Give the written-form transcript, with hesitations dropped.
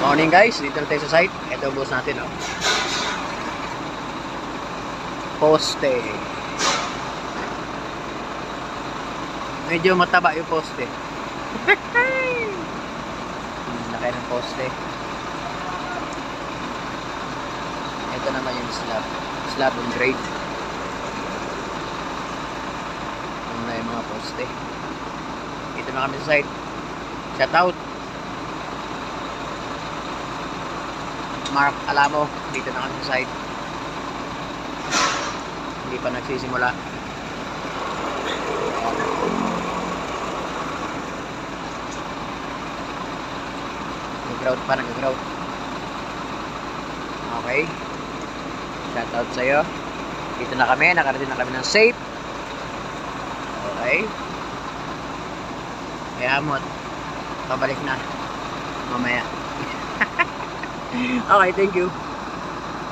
Morning guys, dito na tayo sa site. Ito ang boss natin, oh. Poste. Medyo mataba yung poste. Laki ng poste. Ito naman yung slab. Slab on grade. Ito na yung mga poste. Ito na kami sa site. Shout out Mark Alamo, dito na kami sa site. Hindi pa nagsisimula. Nag-grout pa, nag-grout. Okay. Shout out sa'yo. Dito na kami, nakarating na kami ng safe. Okay. Kaya amot, pabalik na mamaya. Okay, thank you.